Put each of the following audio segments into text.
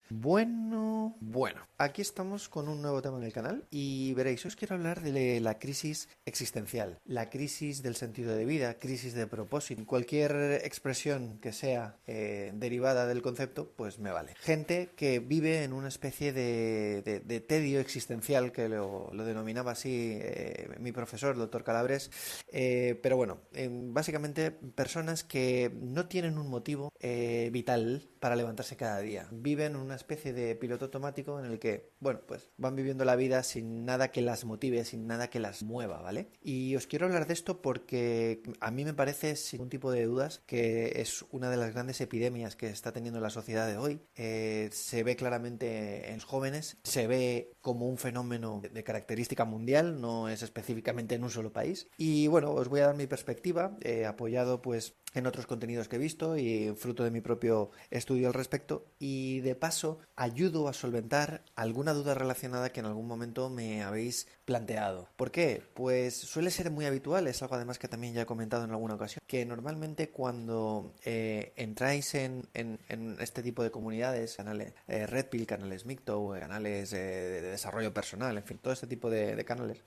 Bueno, aquí estamos con un nuevo tema en el canal y veréis, os quiero hablar de la crisis existencial, la crisis del sentido de vida, crisis de propósito, cualquier expresión que sea derivada del concepto, pues me vale. Gente que vive en una especie de tedio existencial, que lo denominaba así mi profesor, el doctor Calabres, pero bueno, básicamente personas que no tienen un motivo vital para levantarse cada día. Viven una especie de piloto automático en el que, bueno, pues van viviendo la vida sin nada que las motive, sin nada que las mueva, ¿vale? Y os quiero hablar de esto porque a mí me parece, sin ningún tipo de dudas, que es una de las grandes epidemias que está teniendo la sociedad de hoy. Se ve claramente en los jóvenes, se ve como un fenómeno de característica mundial, no es específicamente en un solo país. Y bueno, os voy a dar mi perspectiva, apoyado pues en otros contenidos que he visto y fruto de mi propio estudio al respecto, y de paso ayudo a solventar alguna duda relacionada que en algún momento me habéis planteado. ¿Por qué? Pues suele ser muy habitual, es algo además que también ya he comentado en alguna ocasión, que normalmente cuando entráis en este tipo de comunidades, canales Red Pill, canales Micto, canales de desarrollo personal, en fin, todo este tipo de canales,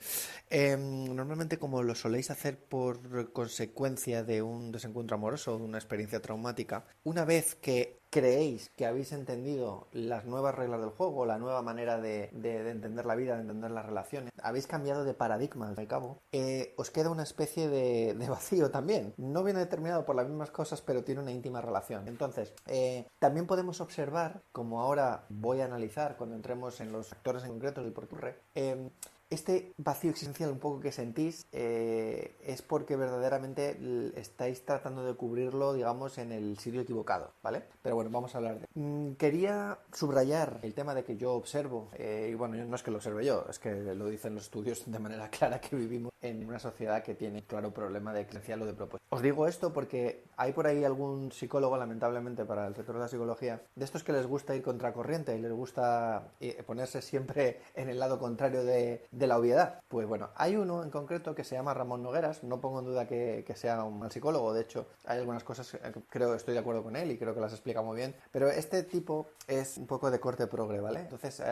normalmente como lo soléis hacer por consecuencia de un desencuentro amoroso o de una experiencia traumática, una vez que creéis que habéis entendido las nuevas reglas del juego, la nueva manera de entender la vida, de entender las relaciones, habéis cambiado de paradigma al cabo, os queda una especie de vacío también. No viene determinado por las mismas cosas, pero tiene una íntima relación. Entonces, también podemos observar, como ahora voy a analizar cuando entremos en los factores en concretos del por qué ocurre, este vacío existencial un poco que sentís es porque verdaderamente estáis tratando de cubrirlo, digamos, en el sitio equivocado, ¿vale? Pero bueno, vamos a hablar de... quería subrayar el tema de que yo observo, y bueno, no es que lo observe yo, es que lo dicen los estudios de manera clara, que vivimos en una sociedad que tiene claro problema de existencial o de propósito. Os digo esto porque hay por ahí algún psicólogo, lamentablemente para el sector de la psicología, de estos que les gusta ir contracorriente y les gusta ponerse siempre en el lado contrario de la obviedad. Pues bueno, hay uno en concreto que se llama Ramón Nogueras, no pongo en duda que sea un mal psicólogo, de hecho hay algunas cosas que creo, estoy de acuerdo con él y creo que las explica muy bien, pero este tipo es un poco de corte progre, ¿vale? Entonces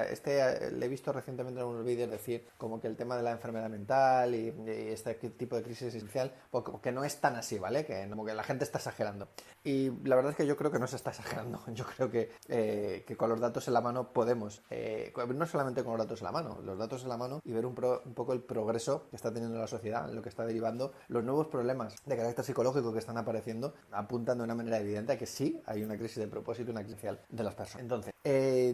le he visto recientemente en unos vídeos decir como que el tema de la enfermedad mental y este tipo de crisis existencial, pues como que no es tan así, ¿vale? Que como que la gente está exagerando. Y la verdad es que yo creo que no se está exagerando. Yo creo que con los datos en la mano podemos, no solamente con los datos en la mano, los datos en la mano y ver un poco el progreso que está teniendo la sociedad, en lo que está derivando, los nuevos problemas de carácter psicológico que están apareciendo, apuntan de una manera evidente a que sí hay una crisis de propósito, una crisis de las personas. Entonces,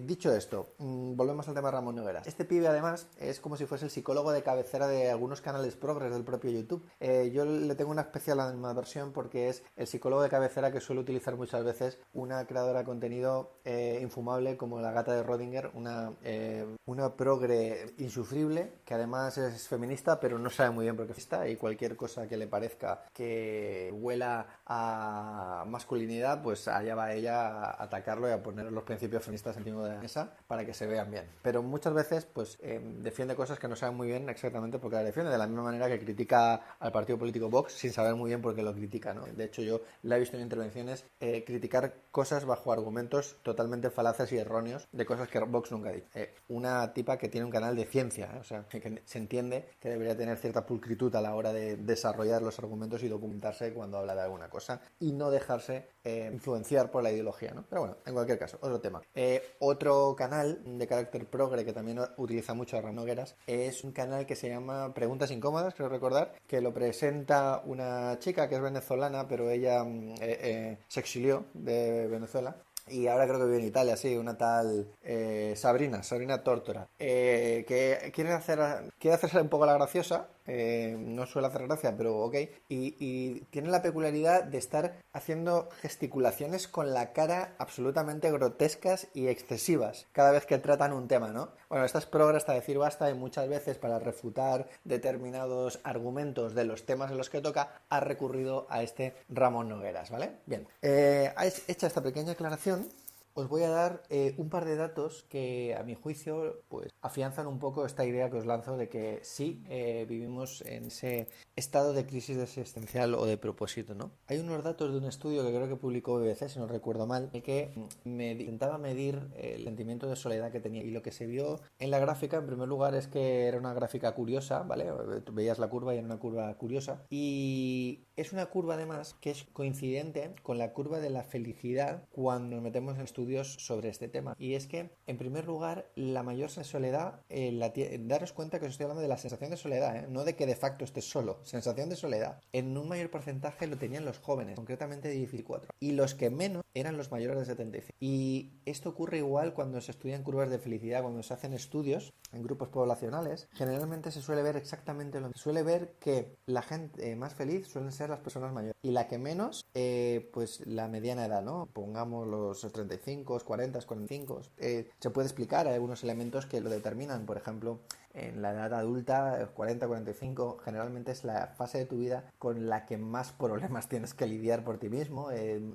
dicho esto, volvemos al tema de Ramón Nogueras. Este pibe además es como si fuese el psicólogo de cabecera de algunos canales progres del propio YouTube. Yo le tengo una especial animadversión porque es el psicólogo de cabecera que suele utilizar muchas veces una creadora de contenido infumable como la gata de Rodinger, una progre insufrible que además es feminista pero no sabe muy bien por qué es feminista, y cualquier cosa que le parezca que huela a masculinidad, pues allá va ella a atacarlo y a poner los principios feministas encima de la mesa para que se vean bien. Pero muchas veces pues defiende cosas que no saben muy bien exactamente por qué las defiende, de la misma manera que critica al partido político Vox sin saber muy bien por qué lo critica, ¿no? De hecho, yo la he visto en intervenciones criticar cosas bajo argumentos totalmente falaces y erróneos de cosas que Vox nunca ha dicho. Una tipa que tiene un canal de ciencia, o sea, que se entiende que debería tener cierta pulcritud a la hora de desarrollar los argumentos y documentarse cuando habla de alguna cosa y no dejarse influenciar por la ideología, ¿no? Pero bueno, en cualquier caso, otro tema. Otro canal de carácter progre que también utiliza mucho a Ramón Nogueras es un canal que se llama Preguntas Incómodas, creo recordar, que lo presenta una chica que es venezolana, pero ella se exilió de Venezuela y ahora creo que vive en Italia, sí, una tal Sabrina Tórtora, que quiere hacerse un poco la graciosa, no suele hacer gracia, pero ok, y tiene la peculiaridad de estar haciendo gesticulaciones con la cara absolutamente grotescas y excesivas cada vez que tratan un tema, ¿no? Bueno, esta es progre hasta decir basta y muchas veces para refutar determinados argumentos de los temas en los que toca ha recurrido a este Ramón Nogueras, ¿vale? Bien, hecha esta pequeña aclaración, os voy a dar un par de datos que a mi juicio pues afianzan un poco esta idea que os lanzo de que sí vivimos en ese estado de crisis existencial o de propósito, ¿no? Hay unos datos de un estudio que creo que publicó BBC, si no recuerdo mal, en el que intentaba medir el sentimiento de soledad que tenía, y lo que se vio en la gráfica en primer lugar es que era una gráfica curiosa, ¿vale? Tú veías la curva y era una curva curiosa, y es una curva además que es coincidente con la curva de la felicidad cuando nos metemos en estudios sobre este tema. Y es que, en primer lugar, la mayor soledad, daros cuenta que os estoy hablando de la sensación de soledad, no de que de facto estés solo, sensación de soledad. En un mayor porcentaje lo tenían los jóvenes, concretamente de 14. Y los que menos eran los mayores de 75. Y esto ocurre igual cuando se estudian curvas de felicidad, cuando se hacen estudios en grupos poblacionales, generalmente se suele ver exactamente lo mismo. Se suele ver que la gente más feliz suelen ser las personas mayores y la que menos, pues la mediana edad, ¿no? Pongamos los 35, 40, 45. Se puede explicar, hay algunos elementos que lo determinan, por ejemplo, en la edad adulta, 40, 45, generalmente es la fase de tu vida con la que más problemas tienes que lidiar por ti mismo,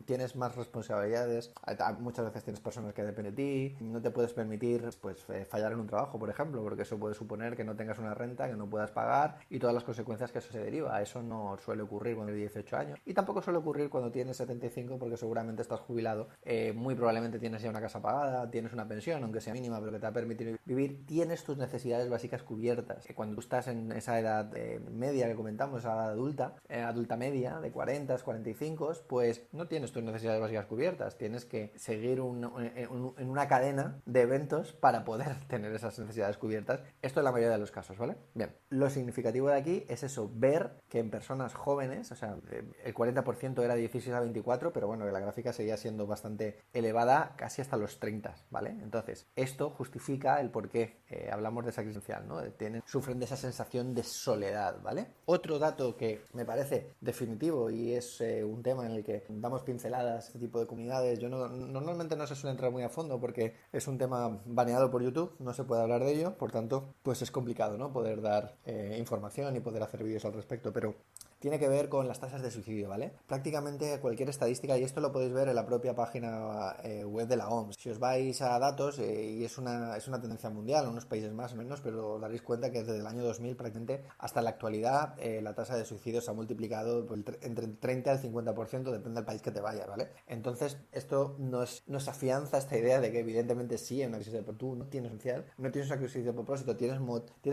tienes más responsabilidades, muchas veces tienes personas que dependen de ti, no te puedes permitir pues fallar en un trabajo, por ejemplo, porque eso puede suponer que no tengas una renta, que no puedas pagar y todas las consecuencias que eso se deriva. Eso no suele ocurrir cuando tienes 18 años y tampoco suele ocurrir cuando tienes 75 porque seguramente estás jubilado, muy probablemente tienes ya una casa pagada, tienes una pensión, aunque sea mínima, pero que te va a permitir vivir, tienes tus necesidades básicas cubiertas. Cuando tú estás en esa edad media que comentamos, esa edad adulta, adulta media, de 40, 45, pues no tienes tus necesidades básicas cubiertas, tienes que seguir en una cadena de eventos para poder tener esas necesidades cubiertas. Esto es la mayoría de los casos, ¿vale? Bien, lo significativo de aquí es eso, ver que en personas jóvenes, o sea, el 40% era de 16 a 24, pero bueno, que la gráfica seguía siendo bastante elevada casi hasta los 30, ¿vale? Entonces, esto justifica el por qué hablamos de esa crisis social, ¿no? Sufren de esa sensación de soledad, ¿vale? Otro dato que me parece definitivo y es un tema en el que damos pinceladas a este tipo de comunidades. Normalmente no se suele entrar muy a fondo porque es un tema baneado por YouTube, no se puede hablar de ello, por tanto, pues es complicado, ¿no? Poder dar información y poder hacer vídeos al respecto, pero tiene que ver con las tasas de suicidio, ¿vale? Prácticamente cualquier estadística, y esto lo podéis ver en la propia página web de la OMS. Si os vais a datos, y es una tendencia mundial, en unos países más o menos, pero daréis cuenta que desde el año 2000 prácticamente hasta la actualidad la tasa de suicidio se ha multiplicado entre el 30 y el 50%, depende del país que te vayas, ¿vale? Entonces, esto nos afianza esta idea de que evidentemente sí, en una crisis de propósito, tú no tienes no tienes una crisis de propósito, tienes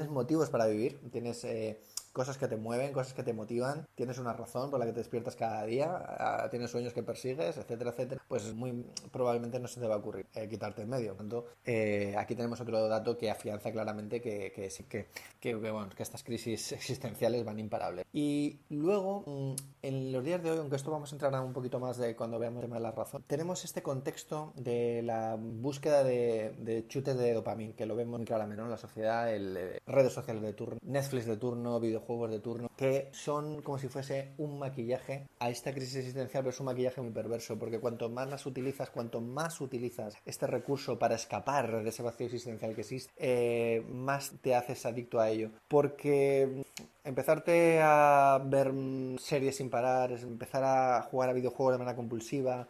motivos para vivir, tienes cosas que te mueven, cosas que te motivan, tienes una razón por la que te despiertas cada día, tienes sueños que persigues, etcétera, etcétera, pues muy probablemente no se te va a ocurrir quitarte en medio. Por lo tanto, aquí tenemos otro dato que afianza claramente que sí, bueno, que estas crisis existenciales van imparables. Y luego, en los días de hoy, aunque esto vamos a entrar un poquito más de cuando veamos el tema de la razón, tenemos este contexto de la búsqueda de chutes de dopamina, que lo vemos muy claramente, ¿no? En la sociedad, redes sociales de turno, Netflix de turno, videojuegos de turno, que son como si fuese un maquillaje a esta crisis existencial, pero es un maquillaje muy perverso, porque cuanto más utilizas este recurso para escapar de ese vacío existencial que existe, más te haces adicto a ello, porque empezarte a ver series sin parar, empezar a jugar a videojuegos de manera compulsiva,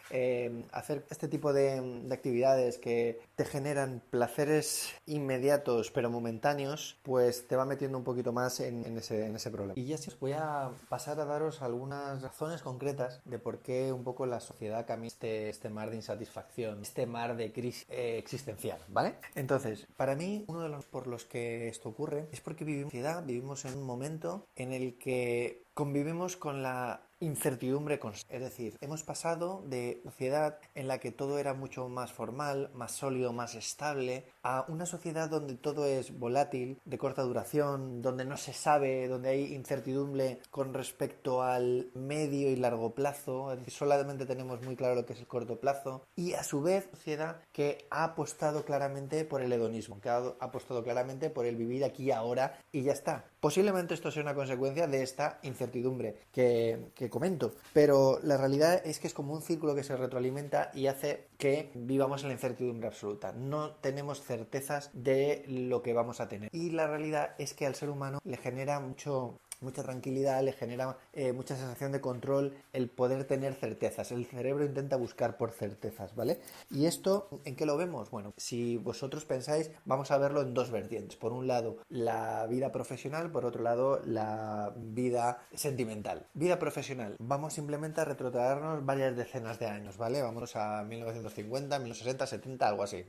hacer este tipo de actividades que te generan placeres inmediatos pero momentáneos, pues te va metiendo un poquito más en ese problema. Y ya sí os voy a pasar a daros algunas razones concretas de por qué un poco la sociedad camina este mar de insatisfacción, este mar de crisis existencial, ¿vale? Entonces, para mí, uno de los por los que esto ocurre es porque vivimos en un momento en el que convivimos con la incertidumbre constante. Es decir, hemos pasado de una sociedad en la que todo era mucho más formal, más sólido, más estable, a una sociedad donde todo es volátil, de corta duración, donde no se sabe, donde hay incertidumbre con respecto al medio y largo plazo. Es decir, solamente tenemos muy claro lo que es el corto plazo. Y a su vez, sociedad que ha apostado claramente por el hedonismo, que ha apostado claramente por el vivir aquí y ahora y ya está. Posiblemente esto sea una consecuencia de esta incertidumbre que comento, pero la realidad es que es como un círculo que se retroalimenta y hace que vivamos en la incertidumbre absoluta. No tenemos certezas de lo que vamos a tener. Y la realidad es que al ser humano le genera mucho mucha tranquilidad, le genera mucha sensación de control el poder tener certezas. El cerebro intenta buscar por certezas, ¿vale? ¿Y esto en qué lo vemos? Bueno, si vosotros pensáis, vamos a verlo en dos vertientes. Por un lado, la vida profesional, por otro lado, la vida sentimental. Vida profesional, vamos simplemente a retrotraernos varias decenas de años, ¿vale? Vamos a 1950, 1960, 70, algo así.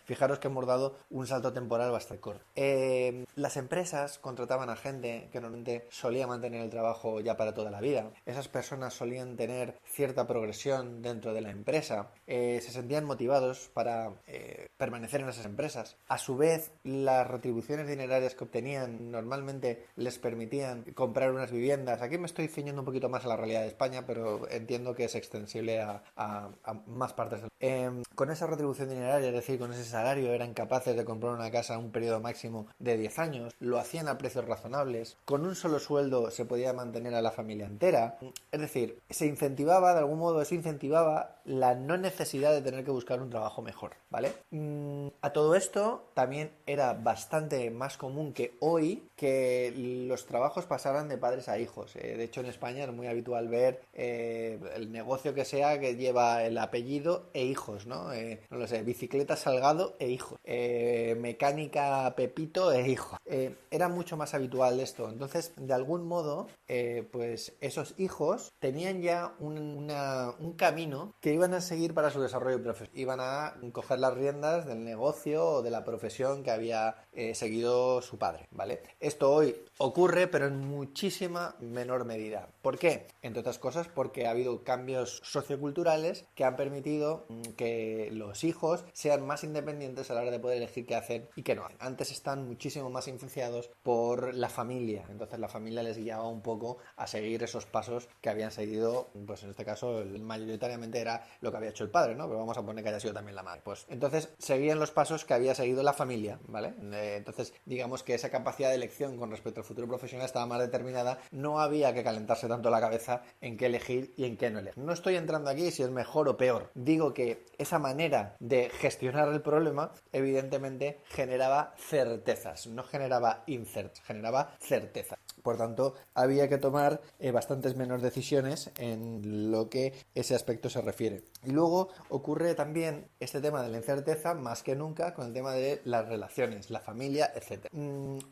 Fijaros que hemos dado un salto temporal bastante corto. Las empresas contrataban a gente que normalmente solía mantener el trabajo ya para toda la vida. Esas personas solían tener cierta progresión dentro de la empresa, se sentían motivados para permanecer en esas empresas. A su vez, las retribuciones dinerarias que obtenían normalmente les permitían comprar unas viviendas. Aquí me estoy ciñendo un poquito más a la realidad de España, pero entiendo que es extensible a más partes del con esa retribución dineraria, es decir, con ese salario, eran capaces de comprar una casa a un periodo máximo de 10 años, lo hacían a precios razonables, con un solo sueldo se podía mantener a la familia entera, es decir, se incentivaba, de algún modo eso incentivaba la no necesidad de tener que buscar un trabajo mejor, ¿vale? A todo esto también era bastante más común que hoy que los trabajos pasaran de padres a hijos. De hecho, en España es muy habitual ver el negocio que sea que lleva el apellido e hijos, ¿no? No lo sé, bicicleta Salgado e hijos, mecánica Pepito e hijos. Era mucho más habitual esto. Entonces, de algún modo, pues esos hijos tenían ya un camino que iban a seguir para su desarrollo profesional. Iban a coger las riendas del negocio o de la profesión que había seguido su padre, ¿vale? Esto hoy ocurre, pero en muchísima menor medida. ¿Por qué? Entre otras cosas, porque ha habido cambios socioculturales que han permitido que los hijos sean más independientes a la hora de poder elegir qué hacer y qué no hacen. Antes están muchísimo más influenciados por la familia, entonces la familia les guiaba un poco a seguir esos pasos que habían seguido, pues en este caso mayoritariamente era lo que había hecho el padre, ¿no? Pero vamos a poner que haya sido también la madre. Pues entonces seguían los pasos que había seguido la familia, ¿vale? Entonces digamos que esa capacidad de elección con respecto al futuro profesional estaba más determinada, no había que calentarse tanto la cabeza en qué elegir y en qué no elegir. No estoy entrando aquí si es mejor o peor, digo que esa manera de gestionar el problema evidentemente generaba certezas, no generaba incertezas, generaba certezas. Por tanto, había que tomar bastantes menos decisiones en lo que ese aspecto se refiere. Y luego ocurre también este tema de la incerteza más que nunca con el tema de las relaciones, la familia, etc.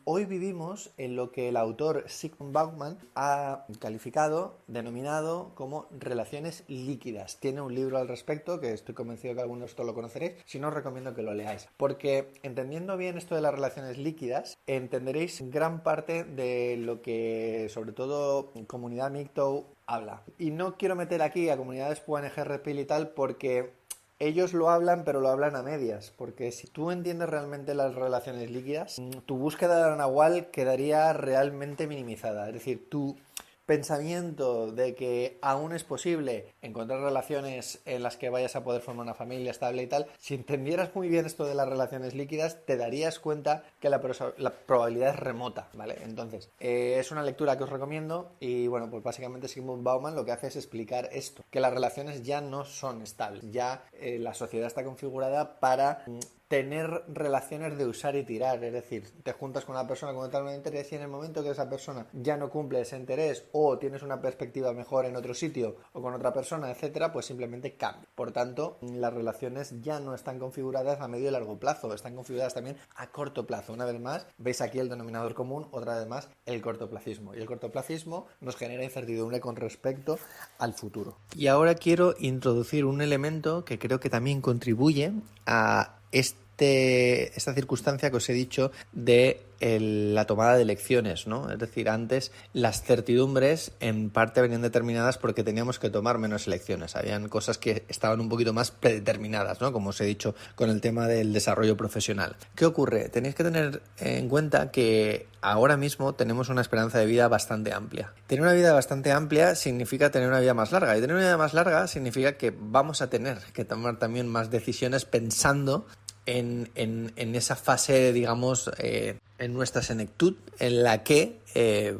Hoy vivimos en lo que el autor Zygmunt Bauman ha calificado, denominado como relaciones líquidas. Tiene un libro al respecto que estoy convencido que algunos de vosotros lo conoceréis, si no os recomiendo que lo leáis, porque entendiendo bien esto de las relaciones líquidas, entenderéis gran parte de lo que sobre todo comunidad MGTOW habla. Y no quiero meter aquí a comunidades PUANG, RPL y tal porque ellos lo hablan, pero lo hablan a medias, porque si tú entiendes realmente las relaciones líquidas, tu búsqueda de la Nahual quedaría realmente minimizada. Es decir, tu pensamiento de que aún es posible encontrar relaciones en las que vayas a poder formar una familia estable y tal, si entendieras muy bien esto de las relaciones líquidas, te darías cuenta que la probabilidad es remota, ¿vale? Entonces, es una lectura que os recomiendo y bueno, pues básicamente Zygmunt Bauman lo que hace es explicar esto, que las relaciones ya no son estables, ya la sociedad está configurada para tener relaciones de usar y tirar, es decir, te juntas con una persona con tal interés y en el momento que esa persona ya no cumple ese interés o tienes una perspectiva mejor en otro sitio o con otra persona, etcétera, pues simplemente cambia. Por tanto, las relaciones ya no están configuradas a medio y largo plazo, están configuradas también a corto plazo. Una vez más, veis aquí el denominador común, otra vez más, el cortoplacismo. Y el cortoplacismo nos genera incertidumbre con respecto al futuro. Y ahora quiero introducir un elemento que creo que también contribuye a esta circunstancia que os he dicho de la tomada de elecciones, ¿no? Es decir, antes las certidumbres en parte venían determinadas porque teníamos que tomar menos elecciones. Habían cosas que estaban un poquito más predeterminadas, ¿no? Como os he dicho con el tema del desarrollo profesional. ¿Qué ocurre? Tenéis que tener en cuenta que ahora mismo tenemos una esperanza de vida bastante amplia. Tener una vida bastante amplia significa tener una vida más larga. Y tener una vida más larga significa que vamos a tener que tomar también más decisiones pensando en esa fase, digamos, en nuestra senectud, en la que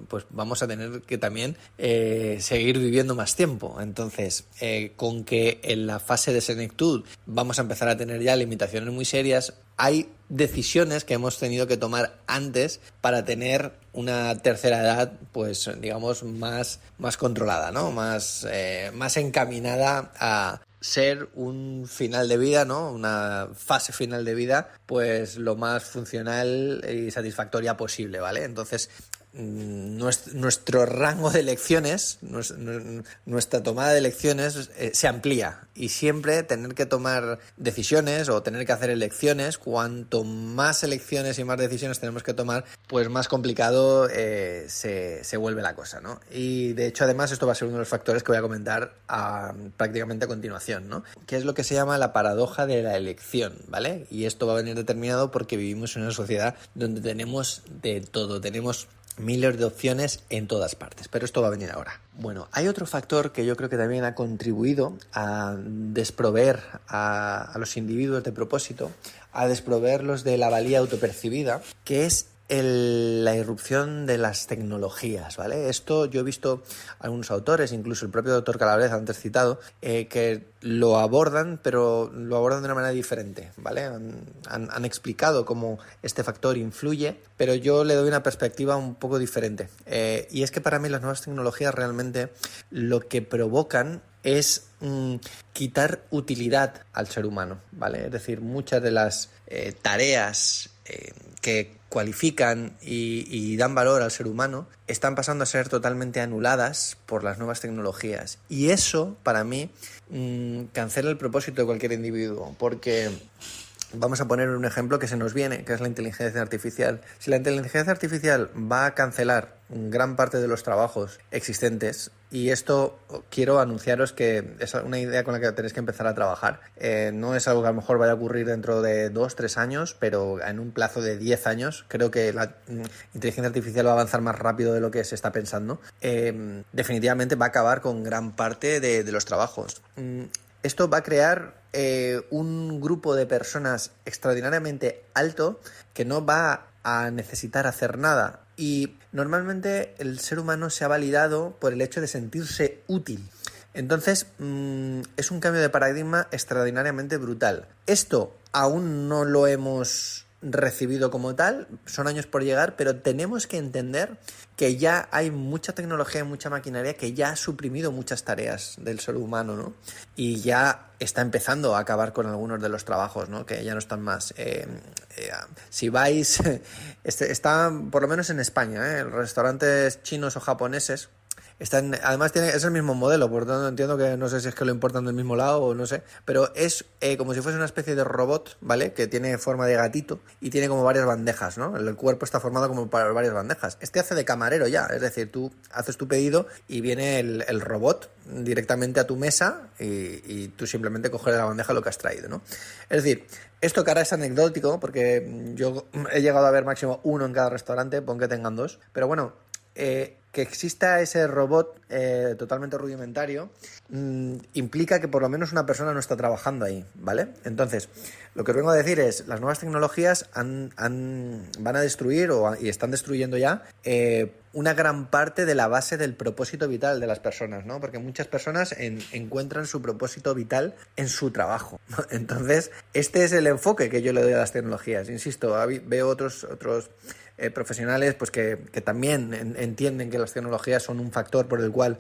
pues vamos a tener que también seguir viviendo más tiempo. Entonces, con que en la fase de senectud vamos a empezar a tener ya limitaciones muy serias, hay decisiones que hemos tenido que tomar antes para tener una tercera edad, pues digamos, más controlada, ¿no? Más encaminada a ser un final de vida, ¿no? Una fase final de vida, pues lo más funcional y satisfactoria posible, ¿vale? Entonces, nuestro rango de elecciones, nuestra tomada de elecciones se amplía, y siempre tener que tomar decisiones o tener que hacer elecciones, cuanto más elecciones y más decisiones tenemos que tomar, pues más complicado se vuelve la cosa, ¿no? Y de hecho, además, esto va a ser uno de los factores que voy a comentar prácticamente a continuación, ¿no? Que es lo que se llama la paradoja de la elección, ¿vale? Y esto va a venir determinado porque vivimos en una sociedad donde tenemos de todo, tenemos miles de opciones en todas partes, pero esto va a venir ahora. Bueno, hay otro factor que yo creo que también ha contribuido a desproveer a los individuos de propósito, a desproveerlos de la valía autopercibida, que es la irrupción de las tecnologías, ¿vale? Esto yo he visto algunos autores, incluso el propio doctor Calabresa antes citado, que lo abordan, pero lo abordan de una manera diferente, ¿vale? Han explicado cómo este factor influye, pero yo le doy una perspectiva un poco diferente. Y es que para mí las nuevas tecnologías realmente lo que provocan es quitar utilidad al ser humano, ¿vale? Es decir, muchas de las tareas que cualifican y dan valor al ser humano están pasando a ser totalmente anuladas por las nuevas tecnologías. Y eso, para mí, cancela el propósito de cualquier individuo, porque vamos a poner un ejemplo que se nos viene, que es la inteligencia artificial. Si la inteligencia artificial va a cancelar gran parte de los trabajos existentes, y esto quiero anunciaros que es una idea con la que tenéis que empezar a trabajar. No es algo que a lo mejor vaya a ocurrir dentro de 2-3 años, pero en un plazo de 10 años creo que la inteligencia artificial va a avanzar más rápido de lo que se está pensando. Definitivamente va a acabar con gran parte de los trabajos. Esto va a crear un grupo de personas extraordinariamente alto que no va a necesitar hacer nada. Y normalmente el ser humano se ha validado por el hecho de sentirse útil. Entonces, es un cambio de paradigma extraordinariamente brutal. Esto aún no lo hemos recibido como tal, son años por llegar, pero tenemos que entender que ya hay mucha tecnología y mucha maquinaria que ya ha suprimido muchas tareas del ser humano, ¿no? Y ya está empezando a acabar con algunos de los trabajos, ¿no? Que ya no están más. Si vais, está por lo menos en España, restaurantes chinos o japoneses están, además es el mismo modelo, por lo tanto entiendo que no sé si es que lo importan del mismo lado o no sé, pero es como si fuese una especie de robot, ¿vale? Que tiene forma de gatito y tiene como varias bandejas, ¿no? El cuerpo está formado como para varias bandejas. Este hace de camarero ya, es decir, tú haces tu pedido y viene el robot directamente a tu mesa y tú simplemente coges de la bandeja lo que has traído, ¿no? Es decir, esto que ahora es anecdótico, porque yo he llegado a ver máximo uno en cada restaurante, pon que tengan dos, pero bueno, que exista ese robot totalmente rudimentario implica que por lo menos una persona no está trabajando ahí, ¿vale? Entonces, lo que os vengo a decir es, las nuevas tecnologías van a destruir y están destruyendo ya una gran parte de la base del propósito vital de las personas, ¿no? Porque muchas personas encuentran su propósito vital en su trabajo, ¿no? Entonces, este es el enfoque que yo le doy a las tecnologías. Insisto, veo otros profesionales pues que también entienden que las tecnologías son un factor por el cual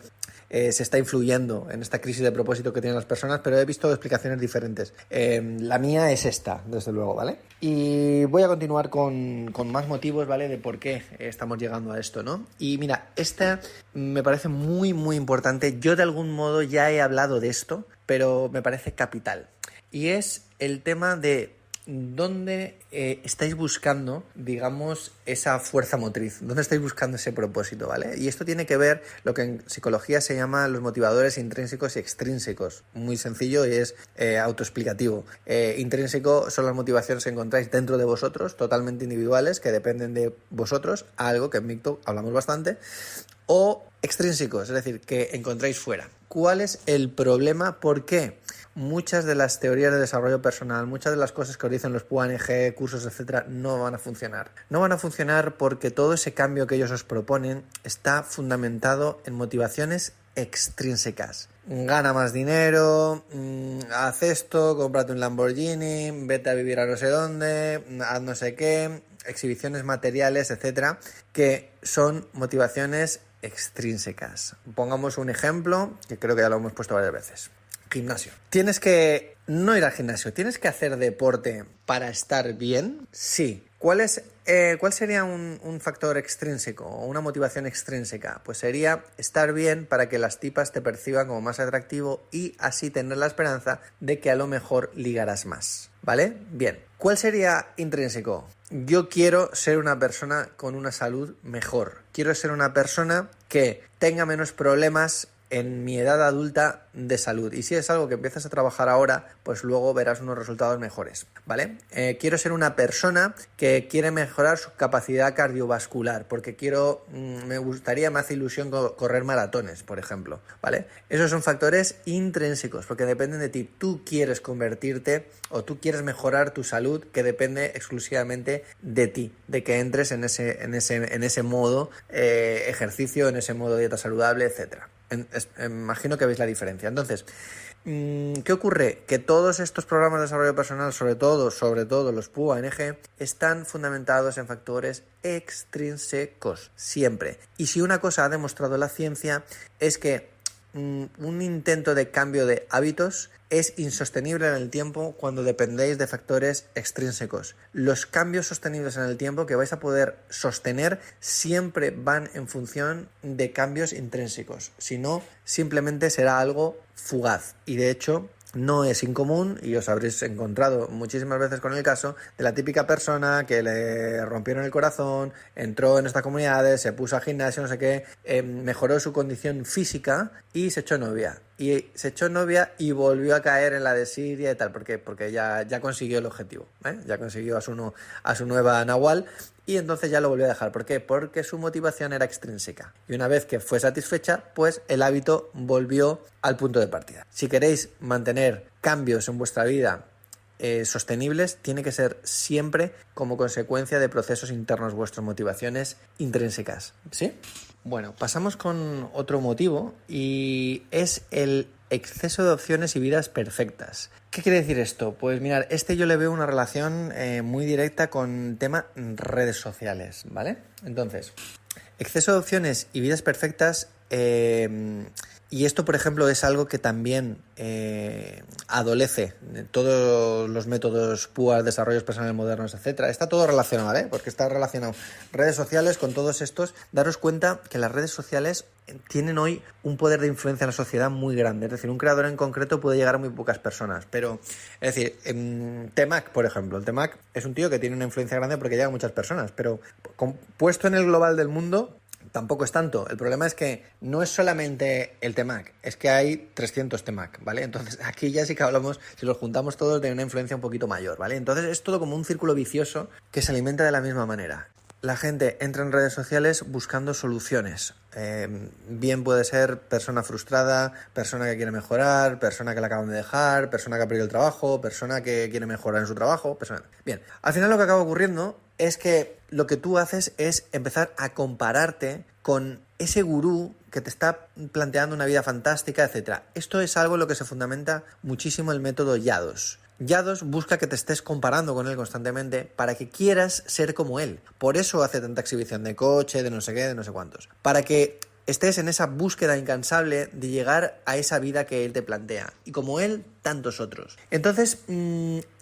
se está influyendo en esta crisis de propósito que tienen las personas, pero he visto explicaciones diferentes. La mía es esta, desde luego, ¿vale? Y voy a continuar con más motivos, ¿vale? De por qué estamos llegando a esto, ¿no? Y mira, esta me parece muy, muy importante. Yo de algún modo ya he hablado de esto, pero me parece capital. Y es el tema de ¿dónde estáis buscando, digamos, esa fuerza motriz? ¿Dónde estáis buscando ese propósito, ¿vale? Y esto tiene que ver lo que en psicología se llama los motivadores intrínsecos y extrínsecos. Muy sencillo y es autoexplicativo. Intrínseco son las motivaciones que encontráis dentro de vosotros, totalmente individuales, que dependen de vosotros, algo que en Micto hablamos bastante, o extrínsecos, es decir, que encontráis fuera. ¿Cuál es el problema? ¿Por qué? muchas de las teorías de desarrollo personal, muchas de las cosas que os dicen los PUANG, cursos, etcétera, no van a funcionar. No van a funcionar porque todo ese cambio que ellos os proponen está fundamentado en motivaciones extrínsecas. Gana más dinero, haz esto, cómprate un Lamborghini, vete a vivir a no sé dónde, haz no sé qué, exhibiciones materiales, etcétera, que son motivaciones extrínsecas. Pongamos un ejemplo que creo que ya lo hemos puesto varias veces. Gimnasio. Tienes que no ir al gimnasio, tienes que hacer deporte para estar bien. Sí. ¿Cuál sería un factor extrínseco o una motivación extrínseca? Pues sería estar bien para que las tipas te perciban como más atractivo y así tener la esperanza de que a lo mejor ligarás más. ¿Vale? Bien. ¿Cuál sería intrínseco? Yo quiero ser una persona con una salud mejor. Quiero ser una persona que tenga menos problemas en mi edad adulta de salud. Y si es algo que empiezas a trabajar ahora, pues luego verás unos resultados mejores, ¿vale? Quiero ser una persona que quiere mejorar su capacidad cardiovascular, porque me hace ilusión correr maratones, por ejemplo, ¿vale? Esos son factores intrínsecos, porque dependen de ti. Tú quieres convertirte o tú quieres mejorar tu salud, que depende exclusivamente de ti, de que entres en ese modo ejercicio, en ese modo dieta saludable, etcétera. Imagino que veis la diferencia. Entonces, ¿qué ocurre? Que todos estos programas de desarrollo personal, sobre todo los PUANG, están fundamentados en factores extrínsecos, siempre. Y si una cosa ha demostrado la ciencia es que un intento de cambio de hábitos es insostenible en el tiempo cuando dependéis de factores extrínsecos. Los cambios sostenibles en el tiempo que vais a poder sostener siempre van en función de cambios intrínsecos. Si no, simplemente será algo fugaz. Y de hecho, no es incomún, y os habréis encontrado muchísimas veces con el caso de la típica persona que le rompieron el corazón, entró en estas comunidades, se puso a gimnasio, no sé qué, mejoró su condición física y se echó novia. Y volvió a caer en la desidia y tal. ¿Por qué? Porque ya consiguió el objetivo, ¿eh? Ya consiguió a su nueva Nahual y entonces ya lo volvió a dejar. ¿Por qué? Porque su motivación era extrínseca. Y una vez que fue satisfecha, pues el hábito volvió al punto de partida. Si queréis mantener cambios en vuestra vida sostenibles, tiene que ser siempre como consecuencia de procesos internos vuestras, motivaciones intrínsecas. ¿Sí? Bueno, pasamos con otro motivo y es el exceso de opciones y vidas perfectas. ¿Qué quiere decir esto? Pues mirad, yo le veo una relación muy directa con tema redes sociales, ¿vale? Entonces, exceso de opciones y vidas perfectas, y esto, por ejemplo, es algo que también adolece de todos los métodos PUAS, desarrollos personales modernos, etcétera. Está todo relacionado, ¿eh? Porque está relacionado redes sociales con todos estos. Daros cuenta que las redes sociales tienen hoy un poder de influencia en la sociedad muy grande. Es decir, un creador en concreto puede llegar a muy pocas personas. Pero, es decir, T-Mac, por ejemplo. El T-Mac es un tío que tiene una influencia grande porque llega a muchas personas. Pero puesto en el global del mundo, tampoco es tanto. El problema es que no es solamente el T-Mac, es que hay 300 T-Mac, ¿vale? Entonces aquí ya sí que hablamos, si los juntamos todos, de una influencia un poquito mayor, ¿vale? Entonces es todo como un círculo vicioso que se alimenta de la misma manera. La gente entra en redes sociales buscando soluciones. Bien puede ser persona frustrada, persona que quiere mejorar, persona que la acaban de dejar, persona que ha perdido el trabajo, persona que quiere mejorar en su trabajo. Bien, al final lo que acaba ocurriendo es que lo que tú haces es empezar a compararte con ese gurú que te está planteando una vida fantástica, etc. Esto es algo en lo que se fundamenta muchísimo el método YADOS. YADOS busca que te estés comparando con él constantemente para que quieras ser como él. Por eso hace tanta exhibición de coche, de no sé qué, de no sé cuántos. Para que estés en esa búsqueda incansable de llegar a esa vida que él te plantea. Y como él, tantos otros. Entonces,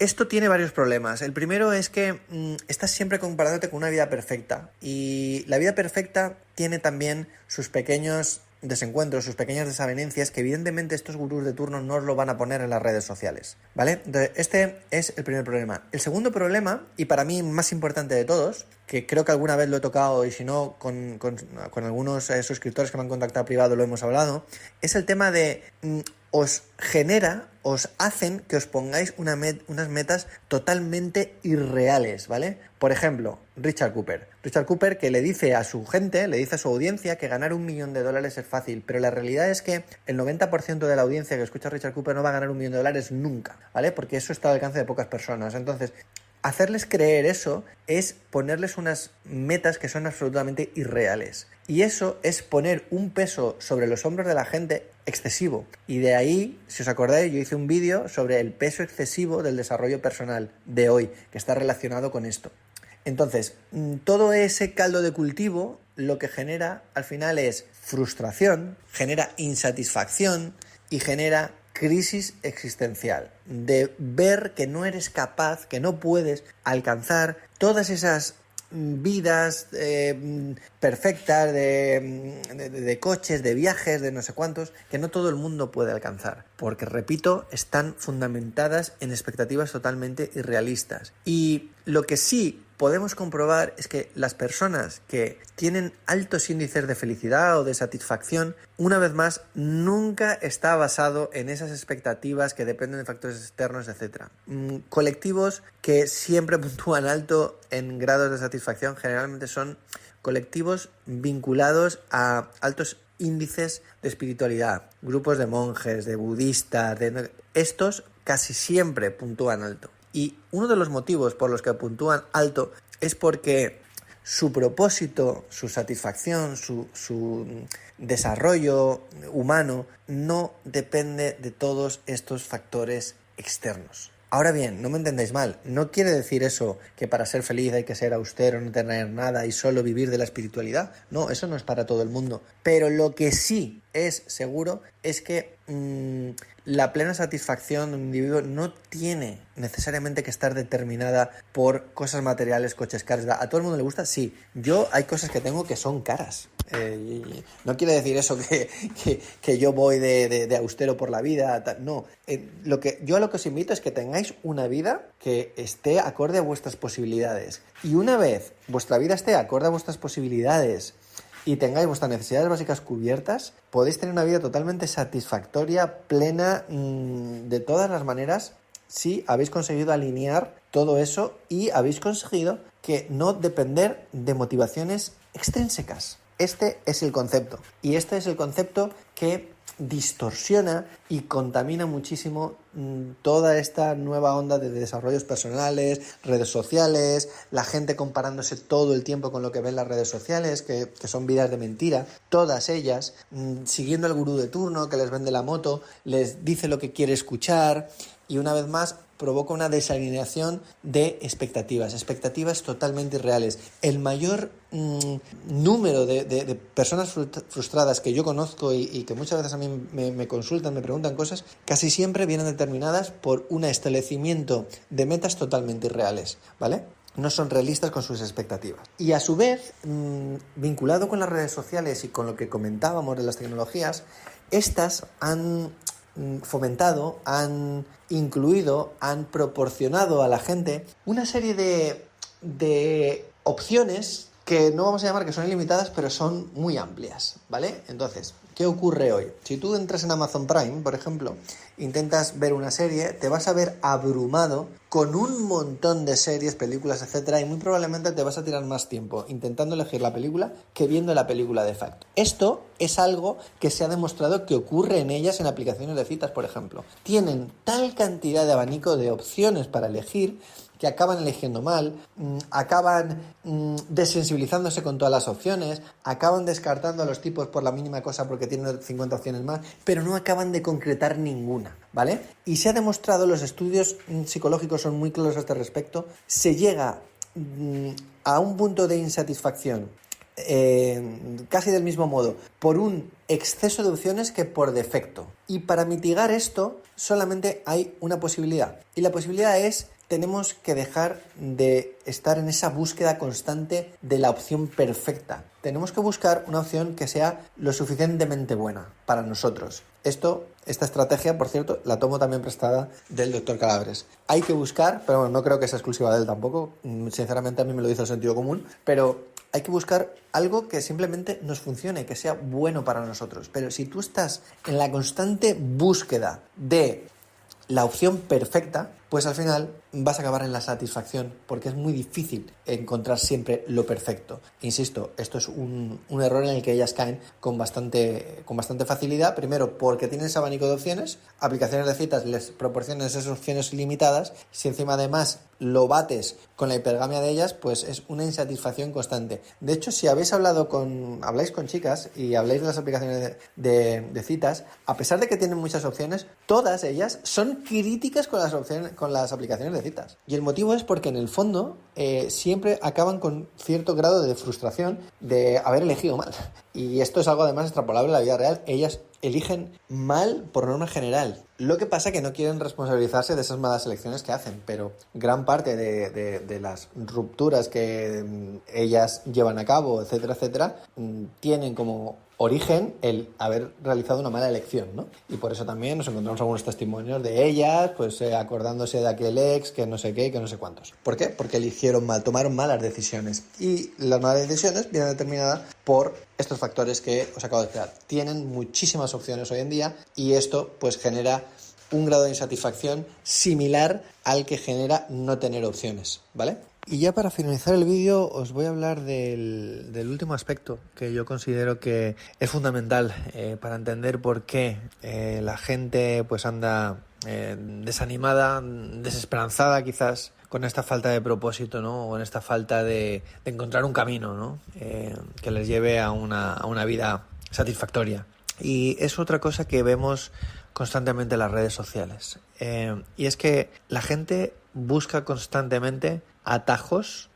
esto tiene varios problemas. El primero es que estás siempre comparándote con una vida perfecta. Y la vida perfecta tiene también sus pequeños desencuentros, sus pequeñas desavenencias que evidentemente estos gurús de turno no os lo van a poner en las redes sociales, ¿vale? Entonces, este es el primer problema. El segundo problema, y para mí más importante de todos, que creo que alguna vez lo he tocado y si no con algunos suscriptores que me han contactado privado lo hemos hablado, es el tema de os hacen que os pongáis unas metas totalmente irreales, ¿vale? Por ejemplo, Richard Cooper. Richard Cooper, que le dice a su gente, le dice a su audiencia que ganar $1 millón es fácil, pero la realidad es que el 90% de la audiencia que escucha a Richard Cooper no va a ganar $1 millón nunca, ¿vale? Porque eso está al alcance de pocas personas. Entonces, hacerles creer eso es ponerles unas metas que son absolutamente irreales. Y eso es poner un peso sobre los hombros de la gente excesivo. Y de ahí, si os acordáis, yo hice un vídeo sobre el peso excesivo del desarrollo personal de hoy, que está relacionado con esto. Entonces, todo ese caldo de cultivo lo que genera al final es frustración, genera insatisfacción y genera crisis existencial, de ver que no eres capaz, que no puedes alcanzar todas esas vidas perfectas de coches, de viajes, de no sé cuántos, que no todo el mundo puede alcanzar, porque, repito, están fundamentadas en expectativas totalmente irrealistas. Y lo que sí podemos comprobar es que las personas que tienen altos índices de felicidad o de satisfacción, una vez más, nunca está basado en esas expectativas que dependen de factores externos, etc. Colectivos que siempre puntúan alto en grados de satisfacción generalmente son colectivos vinculados a altos índices de espiritualidad, grupos de monjes, de budistas, estos casi siempre puntúan alto. Y uno de los motivos por los que puntúan alto es porque su propósito, su satisfacción, su desarrollo humano no depende de todos estos factores externos. Ahora bien, no me entendáis mal, no quiere decir eso que para ser feliz hay que ser austero, no tener nada y solo vivir de la espiritualidad. No, eso no es para todo el mundo. Pero lo que sí es seguro es que la plena satisfacción de un individuo no tiene necesariamente que estar determinada por cosas materiales, coches caros. ¿A todo el mundo le gusta? Sí. Yo hay cosas que tengo que son caras. No quiere decir eso que yo voy de austero por la vida. No. Yo a lo que os invito es que tengáis una vida que esté acorde a vuestras posibilidades. Y una vez vuestra vida esté acorde a vuestras posibilidades y tengáis vuestras necesidades básicas cubiertas, podéis tener una vida totalmente satisfactoria, plena, de todas las maneras, si habéis conseguido alinear todo eso y habéis conseguido que no depender de motivaciones extrínsecas. Este es el concepto. Y este es el concepto que distorsiona y contamina muchísimo toda esta nueva onda de desarrollos personales, redes sociales, la gente comparándose todo el tiempo con lo que ven las redes sociales, que son vidas de mentira, todas ellas, siguiendo al gurú de turno que les vende la moto, les dice lo que quiere escuchar y una vez más provoca una desalineación de expectativas totalmente irreales. El mayor número de personas frustradas que yo conozco y que muchas veces a mí me consultan, me preguntan cosas, casi siempre vienen determinadas por un establecimiento de metas totalmente irreales, ¿vale? No son realistas con sus expectativas. Y a su vez, vinculado con las redes sociales y con lo que comentábamos de las tecnologías, estas han fomentado, han incluido, han proporcionado a la gente una serie de opciones que no vamos a llamar que son ilimitadas, pero son muy amplias, ¿vale? Entonces, ¿qué ocurre hoy? Si tú entras en Amazon Prime, por ejemplo, intentas ver una serie, te vas a ver abrumado con un montón de series, películas, etcétera, y muy probablemente te vas a tirar más tiempo intentando elegir la película que viendo la película de facto. Esto es algo que se ha demostrado que ocurre en ellas en aplicaciones de citas, por ejemplo. Tienen tal cantidad de abanico de opciones para elegir que acaban eligiendo mal, acaban desensibilizándose con todas las opciones, acaban descartando a los tipos por la mínima cosa porque tienen 50 opciones más, pero no acaban de concretar ninguna, ¿vale? Y se ha demostrado, los estudios psicológicos son muy claros a este respecto, se llega a un punto de insatisfacción casi del mismo modo por un exceso de opciones que por defecto. Y para mitigar esto solamente hay una posibilidad, y la posibilidad es: tenemos que dejar de estar en esa búsqueda constante de la opción perfecta. Tenemos que buscar una opción que sea lo suficientemente buena para nosotros. Esta estrategia, por cierto, la tomo también prestada del Dr. Calabres. Hay que buscar, pero bueno, no creo que sea exclusiva de él tampoco. Sinceramente, a mí me lo dice el sentido común, pero hay que buscar algo que simplemente nos funcione, que sea bueno para nosotros. Pero si tú estás en la constante búsqueda de la opción perfecta, pues al final vas a acabar en la satisfacción, porque es muy difícil encontrar siempre lo perfecto. Insisto, esto es un error en el que ellas caen con bastante facilidad. Primero, porque tienen ese abanico de opciones, aplicaciones de citas les proporcionan esas opciones limitadas. Si encima además lo bates con la hipergamia de ellas, pues es una insatisfacción constante. De hecho, si habláis con chicas y habláis de las aplicaciones de citas, a pesar de que tienen muchas opciones, todas ellas son críticas con las aplicaciones de citas. Y el motivo es porque en el fondo siempre acaban con cierto grado de frustración de haber elegido mal. Y esto es algo además extrapolable a la vida real. Ellas eligen mal por norma general. Lo que pasa es que no quieren responsabilizarse de esas malas elecciones que hacen, pero gran parte de las rupturas que ellas llevan a cabo, etcétera, etcétera, tienen como origen el haber realizado una mala elección, ¿no? Y por eso también nos encontramos algunos testimonios de ellas, pues acordándose de aquel ex, que no sé qué, que no sé cuántos. ¿Por qué? Porque eligieron mal, tomaron malas decisiones. Y las malas decisiones vienen determinadas por estos factores que os acabo de explicar. Tienen muchísimas opciones hoy en día y esto pues genera un grado de insatisfacción similar al que genera no tener opciones, ¿vale? Y ya para finalizar el vídeo os voy a hablar del último aspecto que yo considero que es fundamental para entender por qué la gente pues anda desanimada, desesperanzada quizás con esta falta de propósito, ¿no? O en esta falta de encontrar un camino, ¿no? Que les lleve a una vida satisfactoria. Y es otra cosa que vemos constantemente en las redes sociales. Y es que la gente busca constantemente atajos,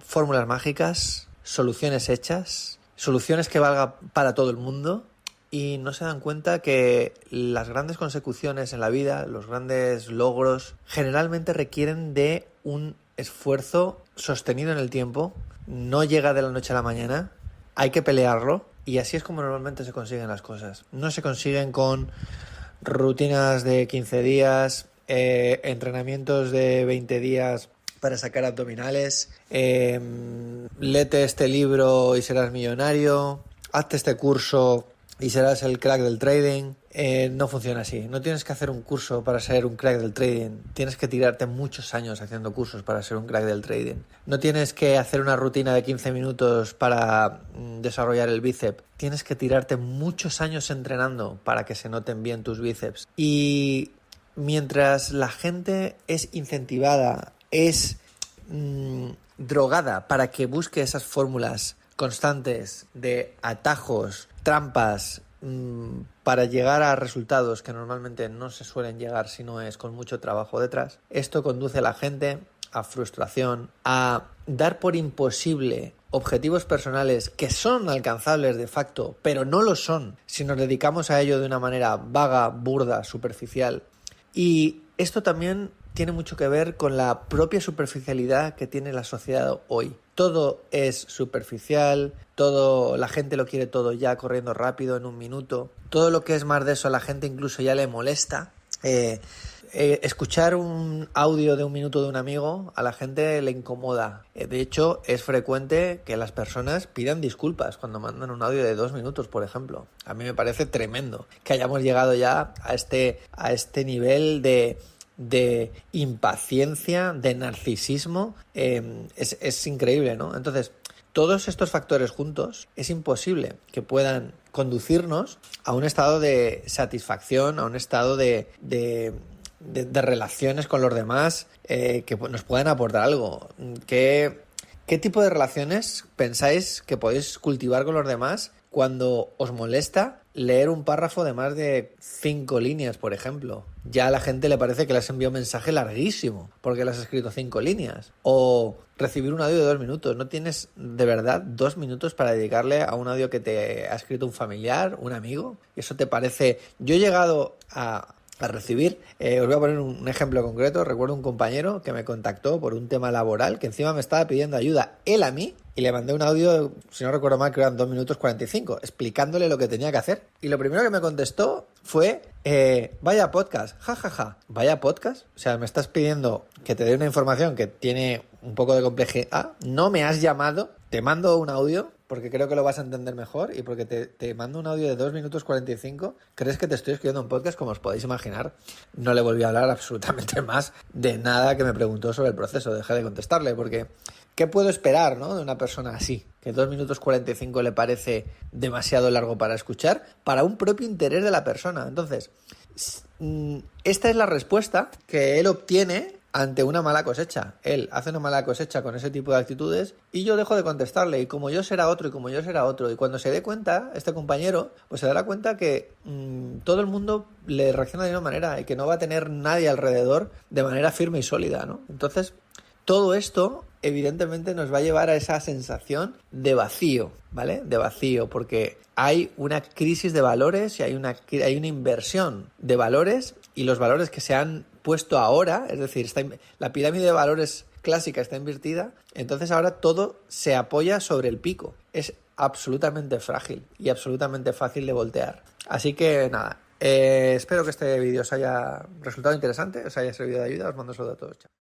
fórmulas mágicas, soluciones hechas, soluciones que valgan para todo el mundo, y no se dan cuenta que las grandes consecuciones en la vida, los grandes logros, generalmente requieren de un esfuerzo sostenido en el tiempo. No llega de la noche a la mañana, hay que pelearlo, y así es como normalmente se consiguen las cosas. No se consiguen con rutinas de 15 días, entrenamientos de 20 días para sacar abdominales, léete este libro y serás millonario, hazte este curso y serás el crack del trading. No funciona así. No tienes que hacer un curso para ser un crack del trading. Tienes que tirarte muchos años haciendo cursos para ser un crack del trading. No tienes que hacer una rutina de 15 minutos para desarrollar el bíceps. Tienes que tirarte muchos años entrenando para que se noten bien tus bíceps. Y mientras la gente es incentivada, es drogada para que busque esas fórmulas constantes de atajos, trampas, para llegar a resultados que normalmente no se suelen llegar si no es con mucho trabajo detrás, esto conduce a la gente a frustración, a dar por imposible objetivos personales que son alcanzables de facto, pero no lo son si nos dedicamos a ello de una manera vaga, burda, superficial. Y esto también tiene mucho que ver con la propia superficialidad que tiene la sociedad hoy. Todo es superficial, la gente lo quiere todo ya corriendo rápido en un minuto. Todo lo que es más de eso a la gente incluso ya le molesta. Escuchar un audio de un minuto de un amigo a la gente le incomoda. De hecho, es frecuente que las personas pidan disculpas cuando mandan un audio de 2 minutos, por ejemplo. A mí me parece tremendo que hayamos llegado ya a este nivel de impaciencia, de narcisismo. Es increíble, ¿no? Entonces, todos estos factores juntos es imposible que puedan conducirnos a un estado de satisfacción, a un estado de relaciones con los demás que nos puedan aportar algo. ¿Qué tipo de relaciones pensáis que podéis cultivar con los demás cuando os molesta leer un párrafo de más de 5 líneas, por ejemplo? Ya a la gente le parece que le has enviado un mensaje larguísimo porque le has escrito 5 líneas. O recibir un audio de 2 minutos. ¿No tienes de verdad 2 minutos para dedicarle a un audio que te ha escrito un familiar, un amigo? ¿Eso te parece? Yo he llegado a recibir, os voy a poner un ejemplo concreto. Recuerdo un compañero que me contactó por un tema laboral, que encima me estaba pidiendo ayuda él a mí, y le mandé un audio, si no recuerdo mal, que eran 2 minutos 45, explicándole lo que tenía que hacer. Y lo primero que me contestó fue, vaya podcast, jajaja. ¿Vaya podcast? O sea, me estás pidiendo que te dé una información que tiene un poco de complejidad. ¿No me has llamado te mando un audio porque creo que lo vas a entender mejor y porque te mando un audio de 2 minutos 45. ¿Crees que te estoy escribiendo un podcast? Como os podéis imaginar, no le volví a hablar absolutamente más de nada que me preguntó sobre el proceso. Dejé de contestarle porque ¿qué puedo esperar, ¿no?, de una persona así? Que 2 minutos 45 le parece demasiado largo para escuchar para un propio interés de la persona. Entonces, esta es la respuesta que él obtiene ante una mala cosecha. Él hace una mala cosecha con ese tipo de actitudes y yo dejo de contestarle, y como yo será otro, y como yo será otro. Y cuando se dé cuenta, este compañero, pues se dará cuenta que todo el mundo le reacciona de la misma manera y que no va a tener nadie alrededor de manera firme y sólida, ¿no? Entonces, todo esto evidentemente nos va a llevar a esa sensación de vacío, ¿vale? De vacío, porque hay una crisis de valores y hay una inversión de valores, y los valores que se han puesto ahora, es decir, la pirámide de valores clásica está invertida, entonces ahora todo se apoya sobre el pico. Es absolutamente frágil y absolutamente fácil de voltear. Así que nada, espero que este vídeo os haya resultado interesante, os haya servido de ayuda. Os mando un saludo a todos. Chao.